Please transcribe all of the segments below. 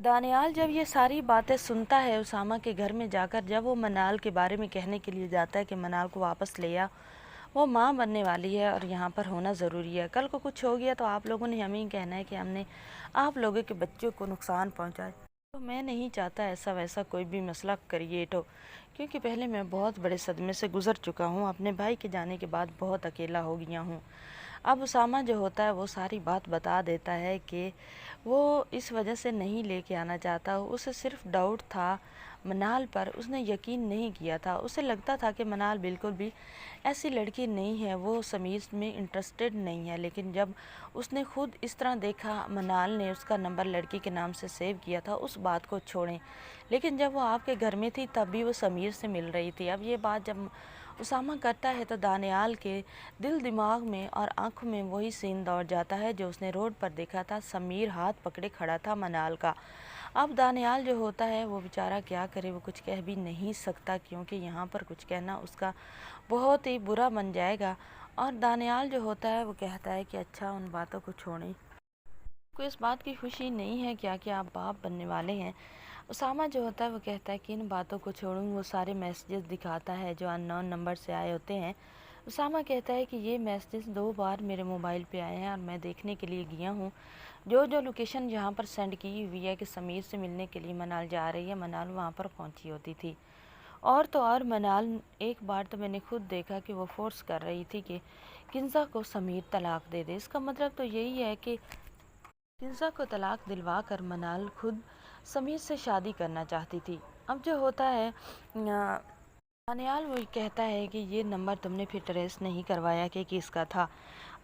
دانیال جب یہ ساری باتیں سنتا ہے اسامہ کے گھر میں جا کر، جب وہ منال کے بارے میں کہنے کے لیے جاتا ہے کہ منال کو واپس لے آ، وہ ماں بننے والی ہے اور یہاں پر ہونا ضروری ہے، کل کو کچھ ہو گیا تو آپ لوگوں نے ہمیں کہنا ہے کہ ہم نے آپ لوگوں کے بچوں کو نقصان پہنچایا، تو میں نہیں چاہتا ایسا ویسا کوئی بھی مسئلہ کریٹ ہو، کیونکہ پہلے میں بہت بڑے صدمے سے گزر چکا ہوں، اپنے بھائی کے جانے کے بعد بہت اکیلا ہو گیا ہوں۔ اب اسامہ جو ہوتا ہے وہ ساری بات بتا دیتا ہے کہ وہ اس وجہ سے نہیں لے کے آنا چاہتا، اسے صرف ڈاؤٹ تھا منال پر، اس نے یقین نہیں کیا تھا، اسے لگتا تھا کہ منال بالکل بھی ایسی لڑکی نہیں ہے، وہ سمیر میں انٹرسٹڈ نہیں ہے، لیکن جب اس نے خود اس طرح دیکھا منال نے اس کا نمبر لڑکی کے نام سے سیو کیا تھا، اس بات کو چھوڑیں، لیکن جب وہ آپ کے گھر میں تھی تب بھی وہ سمیر سے مل رہی تھی۔ اب یہ بات جب اسامہ کرتا ہے تو دانیال کے دل دماغ میں اور آنکھوں میں وہی سین دوڑ جاتا ہے جو اس نے روڈ پر دیکھا تھا، سمیر ہاتھ پکڑے کھڑا تھا منال کا۔ اب دانیال جو ہوتا ہے وہ بیچارہ کیا کرے، وہ کچھ کہہ بھی نہیں سکتا، کیونکہ یہاں پر کچھ کہنا اس کا بہت ہی برا بن جائے گا، اور دانیال جو ہوتا ہے وہ کہتا ہے کہ اچھا ان باتوں کو چھوڑیں، کوئی اس بات کی خوشی نہیں ہے کیا کہ آپ باپ بننے والے ہیں۔ اسامہ جو ہوتا ہے وہ کہتا ہے کہ ان باتوں کو چھوڑوں، وہ سارے میسیجز دکھاتا ہے جو ان نون نمبر سے آئے ہوتے ہیں۔ اسامہ کہتا ہے کہ یہ میسیجز 2 بار میرے موبائل پہ آئے ہیں اور میں دیکھنے کے لیے گیا ہوں، جو لوکیشن جہاں پر سینڈ کی ہوئی ہے کہ سمیر سے ملنے کے لیے منال جا رہی ہے، منال وہاں پر پہنچی ہوتی تھی، اور تو اور منال ایک بار تو میں نے خود دیکھا کہ وہ فورس کر رہی تھی کہ کنزا کو سمیر طلاق دے دے، اس کا مطلب تو یہی ہے کہ کنزا کو طلاق دلوا کر منال خود سمیر سے شادی کرنا چاہتی تھی۔ اب جو ہوتا ہے دانیال وہ کہتا ہے کہ یہ نمبر تم نے پھر ٹریس نہیں کروایا کہ کس کا تھا،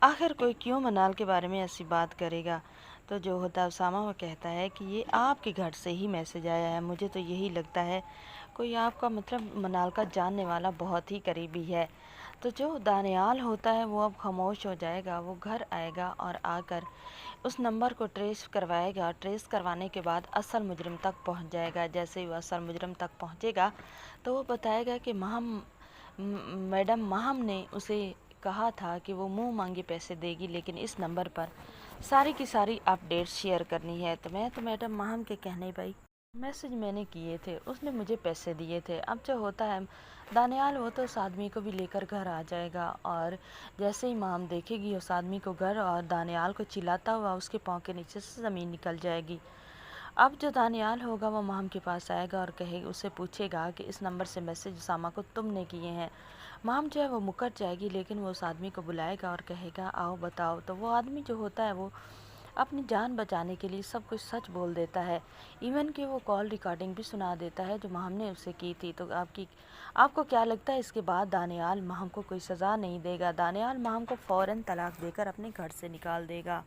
آخر کوئی کیوں منال کے بارے میں ایسی بات کرے گا؟ تو جو ہوتا ہے اسامہ وہ کہتا ہے کہ یہ آپ کے گھر سے ہی میسج آیا ہے، مجھے تو یہی لگتا ہے کوئی آپ کا مطلب منال کا جاننے والا بہت ہی قریبی ہے۔ تو جو دانیال ہوتا ہے وہ اب خاموش ہو جائے گا، وہ گھر آئے گا اور آ کر اس نمبر کو ٹریس کروائے گا، ٹریس کروانے کے بعد اصل مجرم تک پہنچ جائے گا۔ جیسے ہی وہ اصل مجرم تک پہنچے گا تو وہ بتائے گا کہ میڈم ماہم نے اسے کہا تھا کہ وہ منہ مانگے پیسے دے گی، لیکن اس نمبر پر ساری کی ساری اپڈیٹس شیئر کرنی ہے، تو میں تو میڈم ماہم کے کہنے پہ میسج میں نے کیے تھے، اس نے مجھے پیسے دیے تھے۔ اب جو ہوتا ہے دانیال وہ تو اس آدمی کو بھی لے کر گھر آ جائے گا، اور جیسے ہی مام دیکھے گی اس آدمی کو گھر اور دانیال کو چلاتا ہوا، اس کے پاؤں کے نیچے سے زمین نکل جائے گی۔ اب جو دانیال ہوگا وہ مام کے پاس آئے گا اور اسے پوچھے گا کہ اس نمبر سے میسج اسامہ کو تم نے کیے ہیں۔ مام جو ہے وہ مکر جائے گی، لیکن وہ اس آدمی کو بلائے گا اور کہے گا آؤ بتاؤ، تو وہ آدمی جو ہوتا ہے وہ اپنی جان بچانے کے لیے سب کچھ سچ بول دیتا ہے، ایون کہ وہ کال ریکارڈنگ بھی سنا دیتا ہے جو ماہم نے اسے کی تھی۔ تو آپ کو کیا لگتا ہے اس کے بعد دانیال ماہم کو کوئی سزا نہیں دے گا؟ دانیال ماہم کو فوراً طلاق دے کر اپنے گھر سے نکال دے گا۔